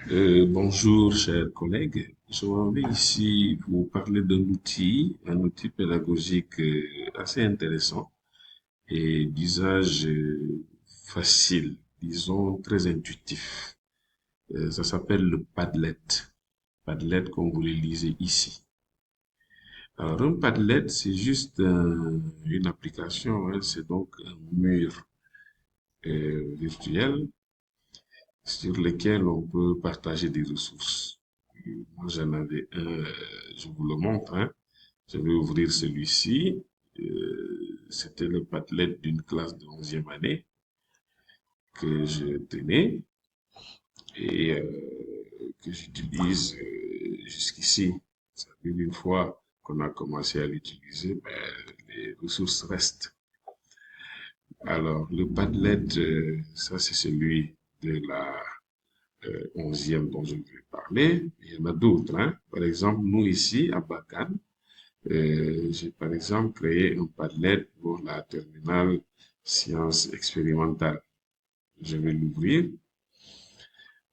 Bonjour, chers collègues. Je vais ici vous parler un outil pédagogique assez intéressant et d'usage facile, disons très intuitif. Ça s'appelle le Padlet. Padlet, comme vous le lisez ici. Alors, un Padlet, c'est juste une application, hein, c'est donc un mur virtuel sur lesquels on peut partager des ressources. Moi, j'en avais un, je vous le montre, hein. Je vais ouvrir celui-ci. C'était le Padlet d'une classe de 11e année que je tenais et que j'utilise jusqu'ici. Ça veut dire une fois qu'on a commencé à l'utiliser, ben, les ressources restent. Alors, le Padlet, ça c'est celui de la 11e dont je vais parler. Il y en a d'autres, hein. Par exemple, nous ici, à Bacan, j'ai par exemple créé un Padlet pour la terminale sciences expérimentales. Je vais l'ouvrir.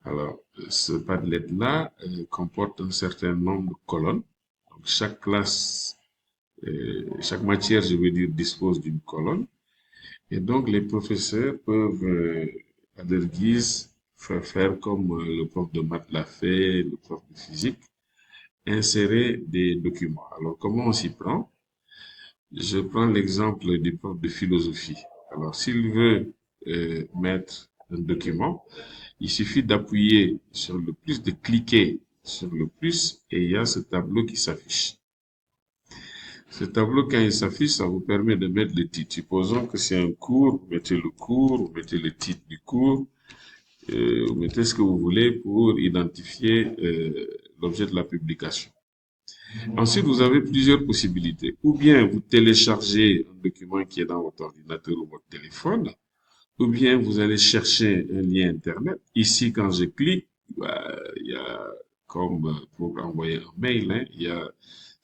Alors, ce Padlet-là comporte un certain nombre de colonnes. Donc, chaque classe, chaque matière, je veux dire, dispose d'une colonne. Et donc, les professeurs peuvent, à leur guise, faire comme le prof de maths l'a fait, le prof de physique, insérer des documents. Alors, comment on s'y prend? Je prends l'exemple du prof de philosophie. Alors, s'il veut mettre un document, il suffit d'appuyer sur le plus, de cliquer sur le plus, et il y a ce tableau qui s'affiche. Ce tableau, quand il s'affiche, ça vous permet de mettre le titre. Supposons que c'est un cours, vous mettez le cours, vous mettez le titre du cours, vous mettez ce que vous voulez pour identifier l'objet de la publication. Ensuite, vous avez plusieurs possibilités. Ou bien vous téléchargez un document qui est dans votre ordinateur ou votre téléphone, ou bien vous allez chercher un lien Internet. Ici, quand je clique, bah, il y a comme pour envoyer un mail, hein, il y a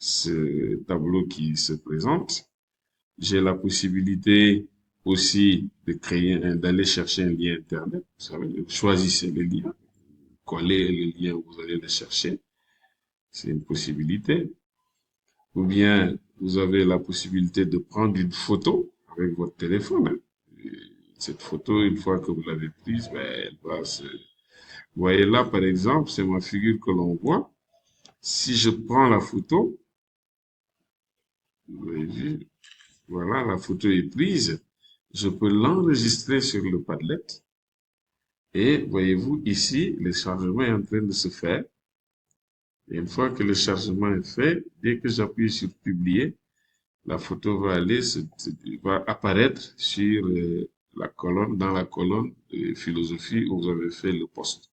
ce tableau qui se présente. J'ai la possibilité aussi de d'aller chercher un lien Internet. Vous savez, choisissez le lien, collez le lien où vous allez le chercher. C'est une possibilité. Ou bien vous avez la possibilité de prendre une photo avec votre téléphone, hein. Cette photo, une fois que vous l'avez prise, ben, elle va se... Vous voyez là, par exemple, c'est ma figure que l'on voit. Si je prends la photo, vous avez vu, voilà, la photo est prise. Je peux l'enregistrer sur le Padlet. Et voyez-vous, ici, le chargement est en train de se faire. Et une fois que le chargement est fait, dès que j'appuie sur publier, la photo va va apparaître sur la colonne, dans la colonne de philosophie où vous avez fait le post.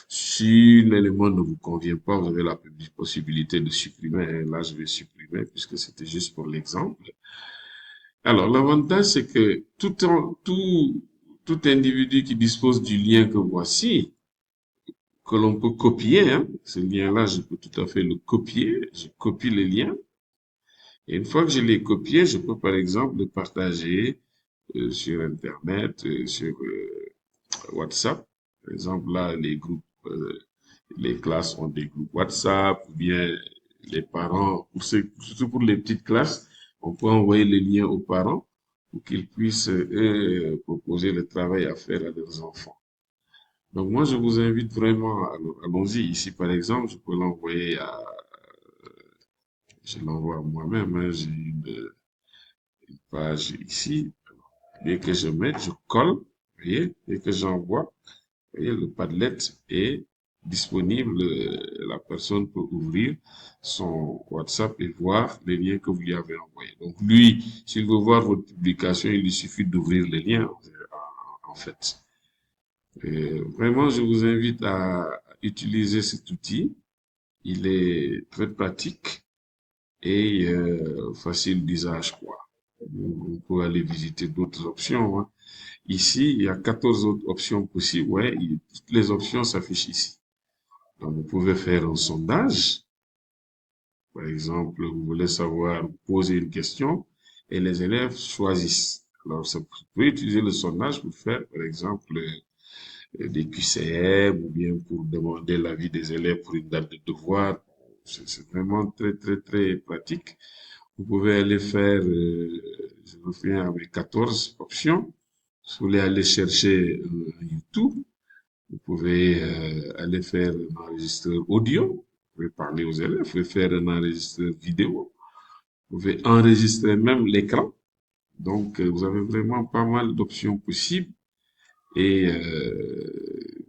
Si l'élément ne vous convient pas, vous avez la possibilité de supprimer. Là, je vais supprimer puisque c'était juste pour l'exemple. Alors, l'avantage, c'est que tout individu qui dispose du lien que voici, que l'on peut copier, hein, ce lien-là, je peux tout à fait le copier. Je copie le lien. Et une fois que je l'ai copié, je peux par exemple le partager sur Internet, sur WhatsApp. Par exemple, là, les classes ont des groupes WhatsApp, ou bien les parents, surtout pour les petites classes, on peut envoyer les liens aux parents pour qu'ils puissent proposer le travail à faire à leurs enfants. Donc moi, je vous invite vraiment, allons-y. Ici, par exemple, je peux l'envoyer je l'envoie à moi-même, hein, j'ai une page ici. Dès que je mets, je colle, vous voyez, dès que j'envoie, vous voyez, le Padlet est disponible. La personne peut ouvrir son WhatsApp et voir les liens que vous lui avez envoyés. Donc lui, s'il veut voir votre publication, il lui suffit d'ouvrir les liens, en fait. Vraiment, je vous invite à utiliser cet outil. Il est très pratique et facile d'usage, quoi. On peut aller visiter d'autres options, hein. Ici, il y a 14 autres options possibles. Ouais, toutes les options s'affichent ici. Donc, vous pouvez faire un sondage. Par exemple, vous voulez savoir, poser une question et les élèves choisissent. Alors, vous pouvez utiliser le sondage pour faire, par exemple, des QCM ou bien pour demander l'avis des élèves pour une date de devoir. C'est vraiment très, très, très pratique. Vous pouvez aller faire, je me souviens, avec 14 options. Si vous voulez aller chercher YouTube, vous pouvez aller faire un enregistreur audio. Vous pouvez parler aux élèves. Vous pouvez faire un enregistreur vidéo. Vous pouvez enregistrer même l'écran. Donc, vous avez vraiment pas mal d'options possibles. Et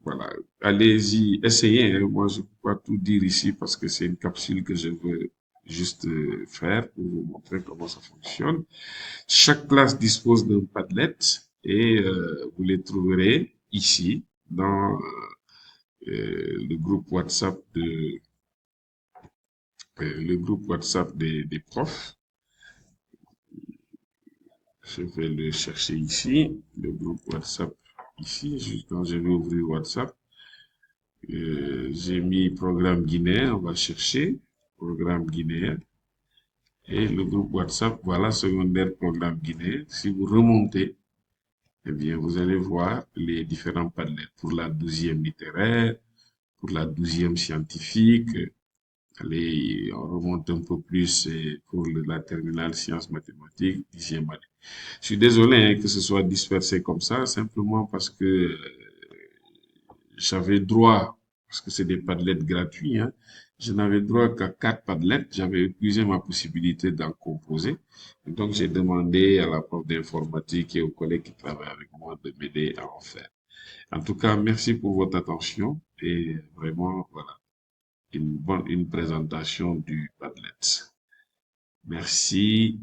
voilà, allez-y, essayez, hein. Moi, je ne peux pas tout dire ici parce que c'est une capsule que je veux juste faire pour vous montrer comment ça fonctionne. Chaque classe dispose d'un Padlet et vous les trouverez ici dans le groupe WhatsApp des profs. Je vais le chercher ici, le groupe WhatsApp ici. Quand je vais ouvrir WhatsApp, j'ai mis programme guinéen, on va chercher programme guinéen. Et le groupe WhatsApp, voilà, secondaire programme guinéen. Si vous remontez, eh bien, vous allez voir les différents padlets pour la 12e littéraire, pour la 12e scientifique. Allez, on remonte un peu plus pour la terminale sciences mathématiques, 10e année. Je suis désolé hein, que ce soit dispersé comme ça, simplement parce que j'avais droit, parce que c'est des padlets gratuits, hein, je n'avais droit qu'à 4 padlets. J'avais épuisé ma possibilité d'en composer. Et donc, j'ai demandé à la prof d'informatique et aux collègues qui travaillent avec moi de m'aider à en faire. En tout cas, merci pour votre attention et vraiment, voilà, une présentation du Padlet. Merci.